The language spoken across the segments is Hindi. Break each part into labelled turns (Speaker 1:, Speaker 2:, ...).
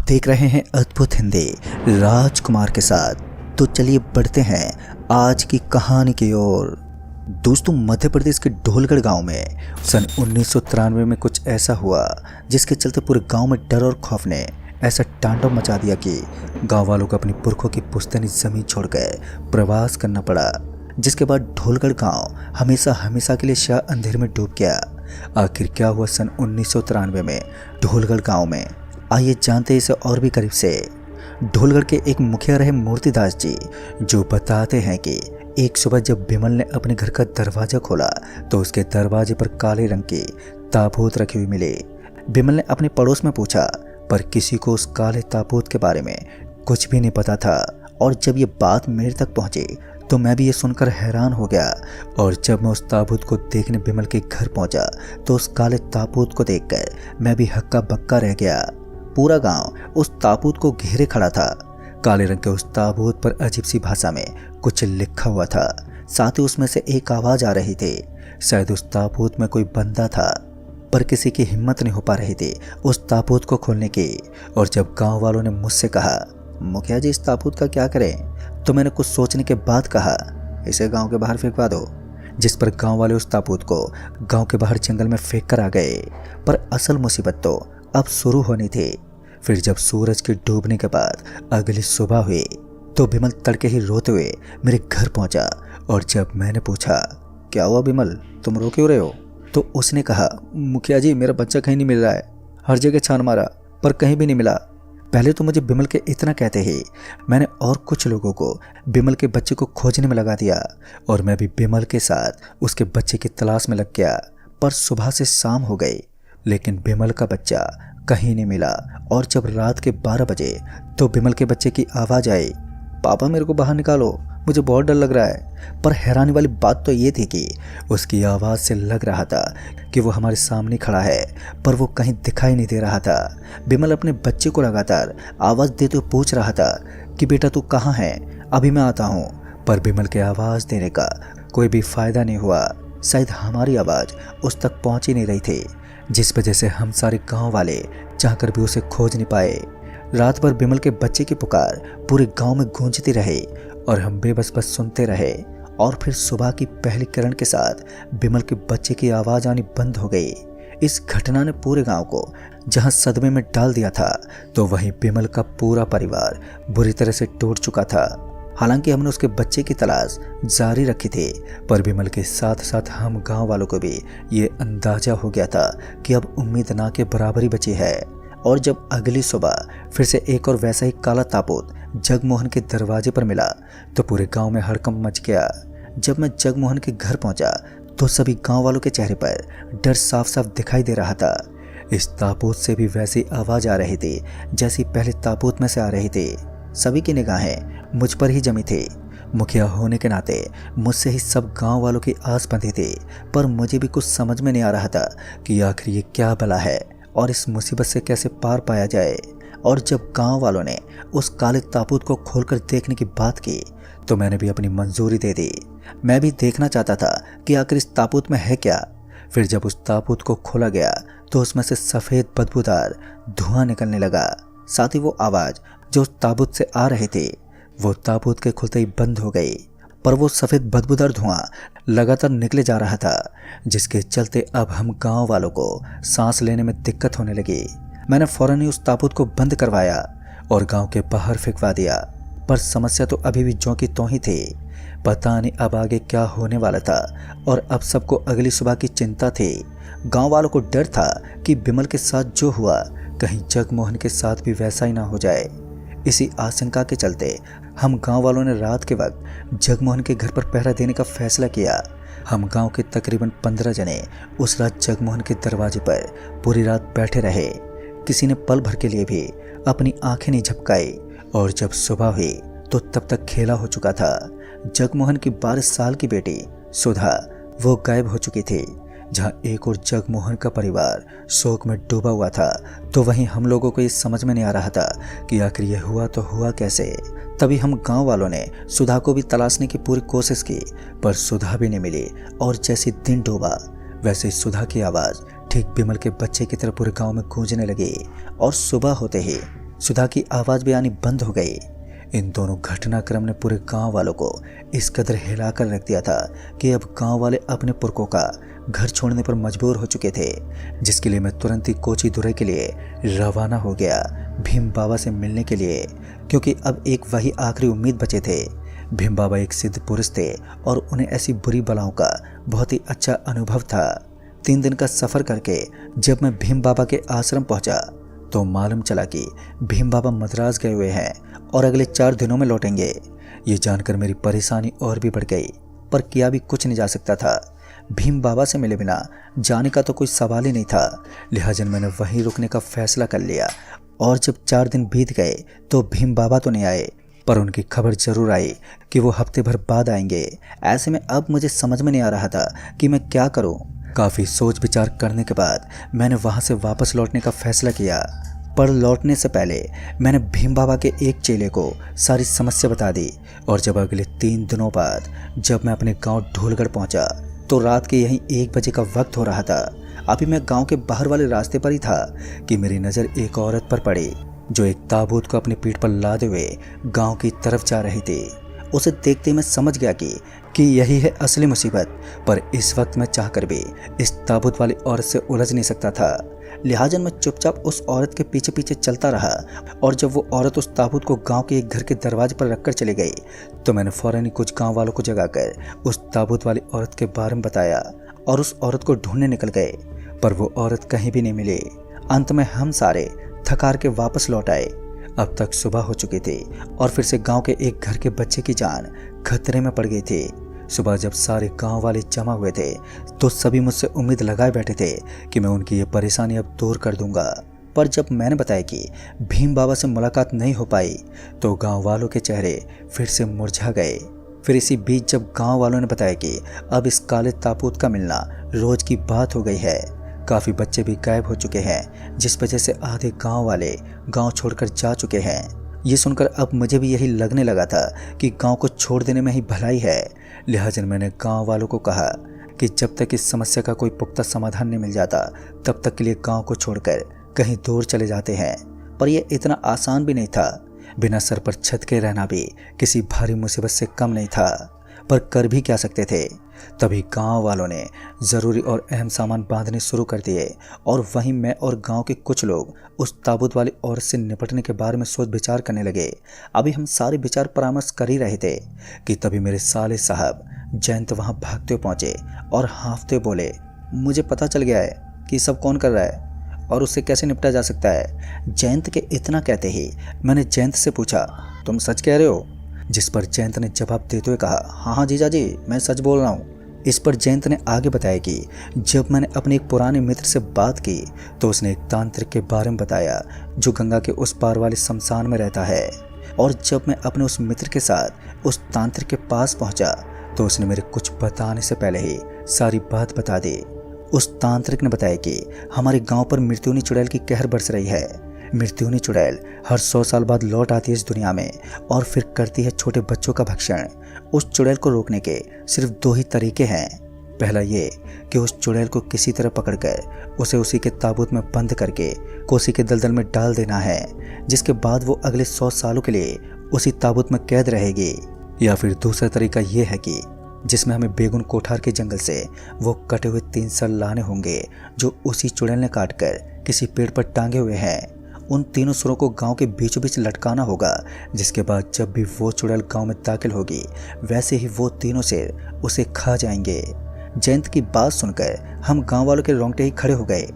Speaker 1: देख रहे हैं अद्भुत हिंदी राजकुमार के साथ। तो चलिए बढ़ते हैं आज की कहानी की ओर। दोस्तों, मध्य प्रदेश के ढोलगढ़ गांव में सन 1993 में कुछ ऐसा हुआ जिसके चलते पूरे गांव में डर और खौफ ने ऐसा तांडव मचा दिया कि गांव वालों को अपनी पुरखों की पुश्तैनी जमीन छोड़कर प्रवास करना पड़ा। जिसके बाद ढोलगढ़ गांव हमेशा हमेशा के लिए शाह अंधेरे में डूब गया। आखिर क्या हुआ सन 1993 में ढोलगढ़ गांव में, आइए जानते हैं इसे और भी करीब से। ढोलगढ़ के एक मुखिया रहे मूर्तिदास जी, जो बताते हैं कि एक सुबह जब बिमल ने अपने घर का दरवाजा खोला तो उसके दरवाजे पर काले रंग के ताबूत रखे हुए मिले। बिमल ने अपने पड़ोस में पूछा, पर किसी को उस काले ताबूत के बारे में कुछ भी नहीं पता था। और जब ये बात मेरे तक पहुंची तो मैं भी ये सुनकर हैरान हो गया। और जब मैं उस ताबूत को देखने बिमल के घर पहुंचा तो उस काले ताबूत को देखकर मैं भी हक्का बक्का रह गया। पूरा गांव उस ताबूत को घेरे खड़ा था। काले रंग के उस ताबूत पर अजीब सी भाषा में कुछ लिखा हुआ था। साथ ही उसमें से एक आवाज आ रही थी। शायद उस ताबूत में कोई बंदा था, पर किसी की हिम्मत नहीं हो पा रही थी उस ताबूत को खोलने की। और जब गांव वालों ने मुझसे कहा, मुखिया जी इस ताबूत का क्या करें, तो मैंने कुछ सोचने के बाद कहा, इसे गांव के बाहर फेंकवा दो। जिस पर गांव वाले उस ताबूत को गांव के बाहर जंगल में फेंक कर आ गए। पर असल मुसीबत तो अब शुरू होनी थी। फिर जब सूरज के डूबने के बाद अगली सुबह हुई तो बिमल तड़के ही रोते हुए मेरे घर पहुंचा। और जब मैंने पूछा, क्या हुआ बिमल, तुम रो क्यों रहे हो, तो उसने कहा, मुखिया जी मेरा बच्चा कहीं नहीं मिल रहा है। हर जगह छान मारा पर कहीं भी नहीं मिला। पहले तो मुझे बिमल के इतना कहते ही मैंने और कुछ लोगों को बिमल के बच्चे को खोजने में लगा दिया। और मैं भी बिमल के साथ उसके बच्चे की तलाश में लग गया। पर सुबह से शाम हो गई लेकिन बिमल का बच्चा कहीं नहीं मिला। और जब रात के 12 बजे तो बिमल के बच्चे की आवाज़ आई, पापा मेरे को बाहर निकालो, मुझे बहुत डर लग रहा है। पर हैरानी वाली बात तो ये थी कि उसकी आवाज़ से लग रहा था कि वो हमारे सामने खड़ा है, पर वो कहीं दिखाई नहीं दे रहा था। बिमल अपने बच्चे को लगातार आवाज़ देते हुए पूछ रहा था कि बेटा तू कहाँ है, अभी मैं आता हूँ। पर बिमल के आवाज़ देने का कोई भी फ़ायदा नहीं हुआ। शायद हमारी आवाज़ उस तक पहुँच ही नहीं रही थी, जिस वजह से हम सारे गाँव वाले चाहकर भी उसे खोज नहीं पाए। रात भर बिमल के बच्चे की पुकार पूरे गांव में गूंजती रही और हम बेबस बस सुनते रहे। और फिर सुबह की पहली किरण के साथ बिमल के बच्चे की आवाज़ आनी बंद हो गई। इस घटना ने पूरे गांव को जहां सदमे में डाल दिया था, तो वहीं बिमल का पूरा परिवार बुरी तरह से टूट चुका था। हालांकि हमने उसके बच्चे की तलाश जारी रखी थी, पर बिमल के साथ साथ हम गांव वालों को भी ये अंदाजा हो गया था कि अब उम्मीद ना के बराबर ही बची है। और जब अगली सुबह फिर से एक और वैसा ही काला ताबूत जगमोहन के दरवाजे पर मिला तो पूरे गांव में हड़कंप मच गया। जब मैं जगमोहन के घर पहुंचा तो सभी गांव वालों के चेहरे पर डर साफ साफ दिखाई दे रहा था। इस ताबूत से भी वैसी आवाज़ आ रही थी जैसी पहले ताबूत में से आ रही थी। सभी की निगाहें मुझ पर ही जमी थी। मुखिया होने के नाते मुझसे ही सब गांव वालों की आस बंधी थी। पर मुझे भी कुछ समझ में नहीं आ रहा था कि आखिर ये क्या बला है और इस मुसीबत से कैसे पार पाया जाए। और जब गांव वालों ने उस काले ताबूत को खोलकर देखने की बात की तो मैंने भी अपनी मंजूरी दे दी। मैं भी देखना चाहता था कि आखिर इस ताबूत में है क्या। फिर जब उस ताबूत को खोला गया तो उसमें से सफ़ेद बदबूदार धुआं निकलने लगा। साथ ही वो आवाज़ जो उस ताबूत से आ रही थी वो ताबूत के खुलते ही बंद हो गई। पर वो सफ़ेद बदबूदार धुआं लगातार निकले जा रहा था, जिसके चलते अब हम गांव वालों को सांस लेने में दिक्कत होने लगी। मैंने फौरन ही उस ताबूत को बंद करवाया और गांव के बाहर फेंकवा दिया। पर समस्या तो अभी भी ज्यों की त्यों ही थी। पता नहीं अब आगे क्या होने वाला था। और अब सबको अगली सुबह की चिंता थी। गांव वालों को डर था कि बिमल के साथ जो हुआ कहीं जगमोहन के साथ भी वैसा ही ना हो जाए। इसी आशंका के चलते हम गांव वालों ने रात के वक्त जगमोहन के घर पर पहरा देने का फैसला किया। हम गांव के तकरीबन 15 जने उस रात जगमोहन के दरवाजे पर पूरी रात बैठे रहे। किसी ने पल भर के लिए भी अपनी आंखें नहीं झपकाई। और जब सुबह हुई तो तब तक खेला हो चुका था। जगमोहन की 12 साल की बेटी सुधा वो गायब हो चुकी थी। जहां एक और जगमोहन का परिवार शोक में डूबा हुआ था, तो वहीं हम लोगों को ये समझ में नहीं आ रहा था कि आखिर ये हुआ तो हुआ कैसे। तभी हम गांव वालों ने सुधा को भी तलाशने की पूरी कोशिश की, पर सुधा भी नहीं मिली। और जैसे दिन डूबा वैसे ही सुधा की आवाज़ ठीक बिमल के बच्चे की तरह पूरे गांव में गूंजने लगी। और सुबह होते ही सुधा की आवाज़ भी आनी बंद हो गई। इन दोनों घटनाक्रम ने पूरे गांव वालों को इस कदर हिला कर रख दिया था कि अब गांव वाले अपने पुरखों का घर छोड़ने पर मजबूर हो चुके थे, जिसके लिए मैं तुरंत ही कोची दुरै के लिए रवाना हो गया भीम बाबा से मिलने के लिए, क्योंकि अब एक वही आखिरी उम्मीद बचे थे। भीम बाबा एक सिद्ध पुरुष थे और उन्हें ऐसी बुरी बलाओं का बहुत ही अच्छा अनुभव था। 3 दिन का सफ़र करके जब मैं भीम बाबा के आश्रम पहुंचा तो मालूम चला कि भीम बाबा मद्रास गए हुए हैं और अगले 4 दिनों में लौटेंगे। ये जानकर मेरी परेशानी और भी बढ़ गई, पर किया भी कुछ नहीं जा सकता था। भीम बाबा से मिले बिना जाने का तो कोई सवाल ही नहीं था। लिहाजा मैंने वहीं रुकने का फैसला कर लिया और जब 4 दिन बीत गए तो भीम बाबा तो नहीं आए, पर उनकी खबर जरूर आई कि वो हफ्ते भर बाद आएंगे। ऐसे में अब मुझे समझ में नहीं आ रहा था कि मैं क्या करूं। काफ़ी सोच विचार करने के बाद मैंने वहां से वापस लौटने का फैसला किया, पर लौटने से पहले मैंने भीम बाबा के एक चेले को सारी समस्या बता दी। और जब अगले 3 दिनों बाद जब मैं अपने गांव ढोलगढ़ पहुंचा तो रात के यहीं 1 बजे का वक्त हो रहा था। अभी मैं गांव के बाहर वाले रास्ते पर ही था कि मेरी नज़र एक औरत पर पड़ी जो एक ताबूत को अपनी पीठ पर लादे हुए गांव की तरफ जा रही थी। उसे देखते ही मैं समझ गया कि यही है असली मुसीबत, पर इस वक्त मैं चाहकर भी इस ताबूत वाली औरत से उलझ नहीं सकता था। लिहाजा मैं चुपचाप उस औरत के पीछे पीछे चलता रहा और जब वो औरत उस ताबूत को गांव के एक घर के दरवाजे पर रखकर चली गई तो मैंने फौरन ही कुछ गांव वालों को जगाकर उस ताबूत वाली औरत के बारे में बताया और उस औरत को ढूंढने निकल गए, पर वो औरत कहीं भी नहीं मिली। अंत में हम सारे थकार के वापस लौट आए। अब तक सुबह हो चुकी थी और फिर से गांव के एक घर के बच्चे की जान खतरे में पड़ गई थी। सुबह जब सारे गांव वाले जमा हुए थे तो सभी मुझसे उम्मीद लगाए बैठे थे कि मैं उनकी ये परेशानी अब दूर कर दूंगा, पर जब मैंने बताया कि भीम बाबा से मुलाकात नहीं हो पाई तो गांव वालों के चेहरे फिर से मुरझा गए। फिर इसी बीच जब गांव वालों ने बताया कि अब इस काले ताबूत का मिलना रोज की बात हो गई है, काफ़ी बच्चे भी गायब हो चुके हैं, जिस वजह से आधे गांव वाले गांव छोड़कर जा चुके हैं। ये सुनकर अब मुझे भी यही लगने लगा था कि गांव को छोड़ देने में ही भलाई है। लिहाजा मैंने गांव वालों को कहा कि जब तक इस समस्या का कोई पुख्ता समाधान नहीं मिल जाता तब तक के लिए गांव को छोड़कर कहीं दूर चले जाते हैं। पर यह इतना आसान भी नहीं था। बिना सर पर छत के रहना भी किसी भारी मुसीबत से कम नहीं था, पर कर भी क्या सकते थे। तभी गांव वालों ने ज़रूरी और अहम सामान बांधने शुरू कर दिए और वहीं मैं और गांव के कुछ लोग उस ताबूत वाली औरत से निपटने के बारे में सोच विचार करने लगे। अभी हम सारे विचार परामर्श कर ही रहे थे कि तभी मेरे साले साहब जयंत वहां भागते पहुंचे और हाँफते बोले, मुझे पता चल गया है कि सब कौन कर रहा है और उससे कैसे निपटा जा सकता है। जयंत के इतना कहते ही मैंने जयंत से पूछा, तुम सच कह रहे हो? जिस पर जयंत ने जवाब देते हुए कहा, हाँ जीजा जी, मैं सच बोल रहा हूँ। इस पर जयंत ने आगे बताया कि जब मैंने अपने एक पुराने मित्र से बात की तो उसने एक तांत्रिक के बारे में बताया जो गंगा के उस पार वाले शमशान में रहता है। और जब मैं अपने उस मित्र के साथ उस तांत्रिक के पास पहुंचा तो उसने मेरे कुछ बताने से पहले ही सारी बात बता दी। उस तांत्रिक ने बताया कि हमारे गांव पर मृत्युनी चुड़ैल की कहर बरस रही है। मृत्युनी चुड़ैल हर 100 साल बाद लौट आती है इस दुनिया में और फिर करती है छोटे बच्चों का भक्षण। उस चुड़ैल को रोकने के सिर्फ 2 ही तरीके हैं। पहला ये कि उस चुड़ैल को किसी तरह पकड़कर उसे उसी के ताबूत में बंद करके कोसी के दलदल में डाल देना है, जिसके बाद वो अगले 100 सालों के लिए उसी ताबूत में कैद रहेगी। या फिर दूसरा तरीका ये है कि जिसमें हमें बेगुन कोठार के जंगल से वो कटे हुए 3 सर लाने होंगे जो उसी चुड़ैल ने काट कर किसी पेड़ पर टांगे हुए हैं। उन तीनों सुरों को गांव के बीचों बीच लटकाना होगा, जिसके बाद जब भी वो चुड़ैल गांव में दाखिल होगी वैसे ही वो तीनों शेर उसे खा जाएंगे। जयंत की बात सुनकर हम गांव वालों के रोंगटे ही खड़े हो गए।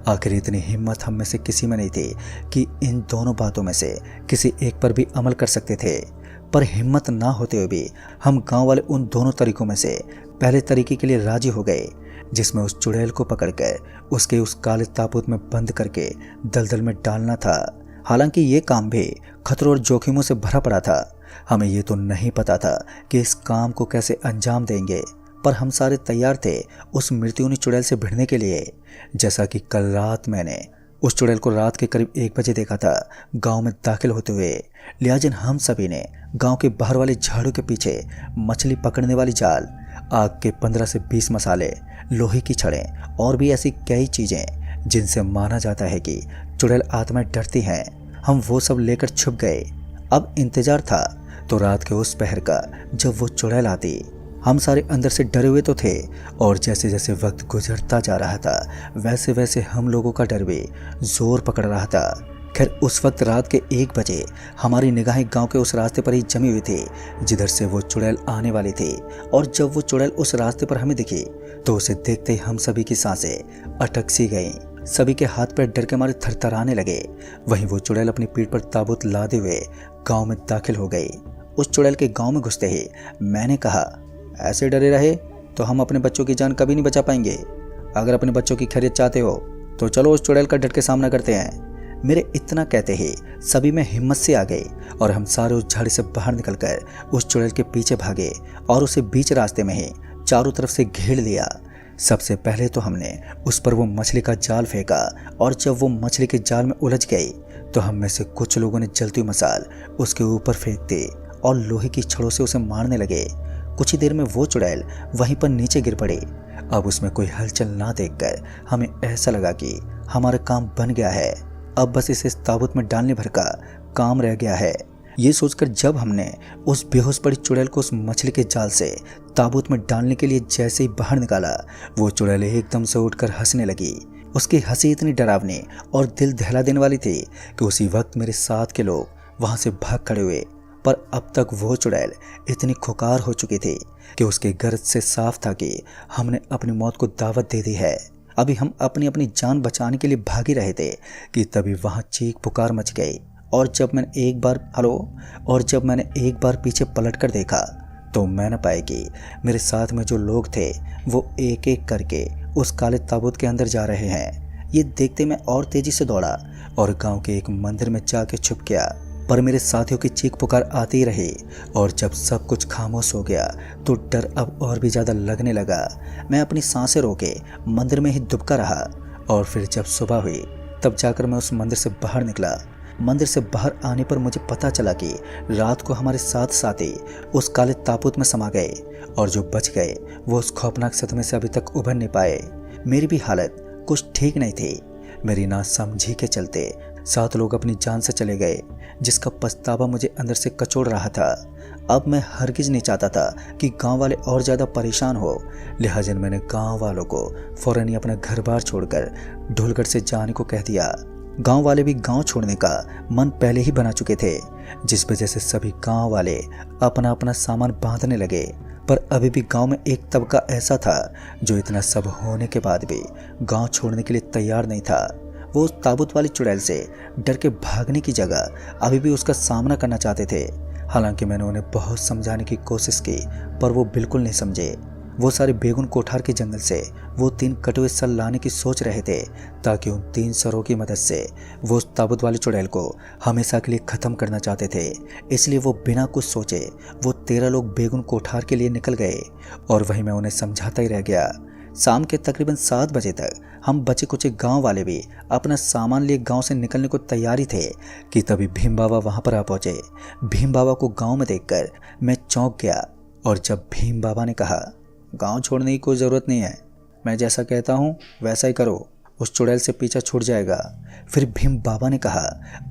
Speaker 1: आखिर इतनी हिम्मत हम में से किसी में नहीं थी कि इन दोनों बातों में से किसी एक पर भी अमल कर सकते थे। पर हिम्मत ना होते हुए भी हम गांव वाले उन दोनों तरीकों में से पहले तरीके के लिए राजी हो गए, जिसमें उस चुड़ैल को पकड़कर उसके उस काले ताबूत में बंद करके दलदल में डालना था। हालांकि ये काम भी खतरों और जोखिमों से भरा पड़ा था। हमें ये तो नहीं पता था कि इस काम को कैसे अंजाम देंगे, पर हम सारे तैयार थे उस मृत्युनी चुड़ैल से भिड़ने के लिए। जैसा कि कल रात मैंने उस चुड़ैल को रात के करीब 1 बजे देखा था गांव में दाखिल होते हुए। लिहाजा हम सभी ने गांव के बाहर वाले झाड़ू के पीछे मछली पकड़ने वाली जाल, आग के 15 से 20 मसाले, लोहे की छड़ें और भी ऐसी कई चीज़ें जिनसे माना जाता है कि चुड़ैल आत्माएं डरती हैं, हम वो सब लेकर छुप गए। अब इंतजार था तो रात के उस पहर का जब वो चुड़ैल आती। हम सारे अंदर से डरे हुए तो थे, और जैसे जैसे वक्त गुजरता जा रहा था वैसे वैसे हम लोगों का डर भी जोर पकड़ रहा था। खैर उस वक्त रात के 1 बजे हमारी निगाहें गांव के उस रास्ते पर ही जमी हुई थी जिधर से वो चुड़ैल आने वाली थी। और जब वो चुड़ैल उस रास्ते पर हमें दिखी तो उसे देखते ही हम सभी की सांसें अटक सी गईं। सभी के हाथ पैर डर के मारे थरथराने लगे। वहीं वो चुड़ैल अपनी पीठ पर ताबूत लादे हुए गांव में दाखिल हो गई। उस चुड़ैल के गांव में घुसते ही मैंने कहा, ऐसे डरे रहे तो हम अपने बच्चों की जान कभी नहीं बचा पाएंगे। अगर अपने बच्चों की खैरियत चाहते हो तो चलो उस चुड़ैल का डट के सामना करते हैं। मेरे इतना कहते ही सभी में हिम्मत से आ गए और हम सारे उस झाड़ी से बाहर निकलकर उस चुड़ैल के पीछे भागे और उसे बीच रास्ते में ही चारों तरफ से घेर लिया। सबसे पहले तो हमने उस पर वो मछली का जाल फेंका, और जब वो मछली के जाल में उलझ गई तो हम में से कुछ लोगों ने जलती हुई मसाल उसके ऊपर फेंक दी और लोहे की छड़ों से उसे मारने लगे। कुछ ही देर में वो चुड़ैल वहीं पर नीचे गिर पड़ी। अब उसमें कोई हलचल ना देखकर हमें ऐसा लगा कि हमारा काम बन गया है, अब बस इसे ताबूत में डालने भर का काम रह गया है। ये सोचकर जब हमने उस बेहोश पड़ी चुड़ैल को उस मछली के जाल से ताबूत में डालने के लिए जैसे ही बाहर निकाला, वो चुड़ैल एकदम से उठकर हंसने लगी। उसकी हंसी इतनी डरावनी और दिल दहला देने वाली थी कि उसी वक्त मेरे साथ के लोग वहां से भाग खड़े हुए। पर अब तक वो चुड़ैल इतनी खुकार हो चुकी थी कि उसके गर्द से साफ था कि हमने अपनी मौत को दावत दे दी है। अभी हम अपनी अपनी जान बचाने के लिए भाग ही रहे थे कि तभी वहां चीख पुकार मच गई। और जब मैंने एक बार पीछे पलटकर देखा तो मैंने पाया कि मेरे साथ में जो लोग थे वो एक एक करके उस काले ताबूत के अंदर जा रहे हैं। ये देखते मैं और तेजी से दौड़ा और गांव के एक मंदिर में जाके छुप गया। पर मेरे साथियों की चीख पुकार आती ही रही, और जब सब कुछ खामोश हो गया तो डर अब और भी ज़्यादा लगने लगा। मैं अपनी सांसें रोके मंदिर में ही दुबका रहा, और फिर जब सुबह हुई तब जाकर मैं उस मंदिर से बाहर निकला। मंदिर से बाहर आने पर मुझे पता चला कि रात को हमारे साथ साथी उस काले ताबूत में समा गए, और जो बच गए वो उस खौफनाक सदमे से अभी तक उभर नहीं पाए। मेरी भी हालत कुछ ठीक नहीं थी। मेरी नासमझी के चलते 7 लोग अपनी जान से चले गए, जिसका पछतावा मुझे अंदर से कचोड़ रहा था। अब मैं हरगिज नहीं चाहता था कि गांव वाले और ज़्यादा परेशान हो, लिहाजा मैंने गांव वालों को फौरन ही अपना घर बार छोड़कर ढोलगढ़ से जाने को कह दिया। गांव वाले भी गांव छोड़ने का मन पहले ही बना चुके थे, जिस वजह से सभी गांव वाले अपना अपना सामान बांधने लगे। पर अभी भी गांव में एक तबका ऐसा था जो इतना सब होने के बाद भी गांव छोड़ने के लिए तैयार नहीं था। वो उस ताबूत वाली चुड़ैल से डर के भागने की जगह अभी भी उसका सामना करना चाहते थे। हालांकि मैंने उन्हें बहुत समझाने की कोशिश की, पर वो बिल्कुल नहीं समझे। वो सारे बेगुन कोठार के जंगल से वो 3 कटे सर लाने की सोच रहे थे, ताकि उन 3 सरों की मदद से वो उस ताबूत वाली चुड़ैल को हमेशा के लिए ख़त्म करना चाहते थे। इसलिए वो बिना कुछ सोचे वो 13 लोग बेगुन कोठार के लिए निकल गए, और वहीं मैं उन्हें समझाता ही रह गया। शाम के तकरीबन 7 बजे तक हम बचे कुचे गांव वाले भी अपना सामान लिए गांव से निकलने को तैयारी थे कि तभी भीम बाबा वहां पर आ पहुंचे। भीम बाबा को गांव में देखकर मैं चौंक गया, और जब भीम बाबा ने कहा, गांव छोड़ने की कोई ज़रूरत नहीं है, मैं जैसा कहता हूँ वैसा ही करो, उस चुड़ैल से पीछा छूट जाएगा। फिर भीम बाबा ने कहा,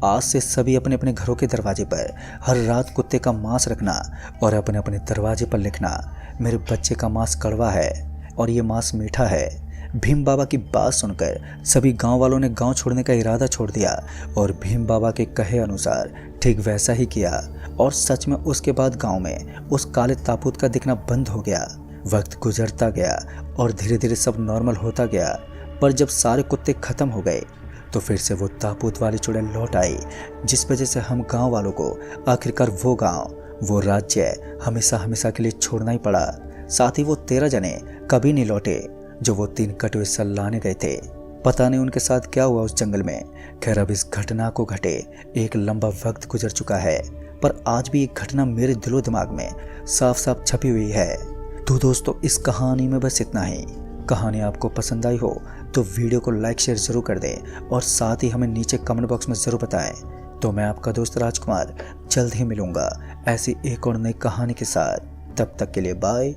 Speaker 1: आज से सभी अपने अपने घरों के दरवाजे पर हर रात कुत्ते का मांस रखना और अपने अपने दरवाजे पर लिखना, मेरे बच्चे का मांस कड़वा है और ये मांस मीठा है। भीम बाबा की बात सुनकर सभी गांव वालों ने गांव छोड़ने का इरादा छोड़ दिया, और भीम बाबा के कहे अनुसार ठीक वैसा ही किया। और सच में उसके बाद गांव में उस काले ताबूत का दिखना बंद हो गया। वक्त गुजरता गया और धीरे धीरे सब नॉर्मल होता गया। पर जब सारे कुत्ते खत्म हो गए तो फिर से वो ताबूत वाली चुड़ैल लौट आई, जिस वजह से हम गांव वालों को आखिरकार वो गांव, वो राज्य हमेशा हमेशा के लिए छोड़ना ही पड़ा। साथ ही वो 13 जने कभी नहीं लौटे जो वो 3 कटुए सल लाने गए थे। पता नहीं उनके साथ क्या हुआ उस जंगल में। खैर अब इस घटना को घटे एक लंबा वक्त गुजर चुका है, पर आज भी एक घटना मेरे दिलो दिमाग में साफ साफ छपी हुई है। तो दोस्तों इस कहानी में बस इतना ही। कहानी आपको पसंद आई हो तो वीडियो को लाइक शेयर जरूर कर दें, और साथ ही हमें नीचे कमेंट बॉक्स में ज़रूर बताएं। तो मैं आपका दोस्त राजकुमार जल्द ही मिलूंगा ऐसी एक और नई कहानी के साथ। तब तक के लिए बाय।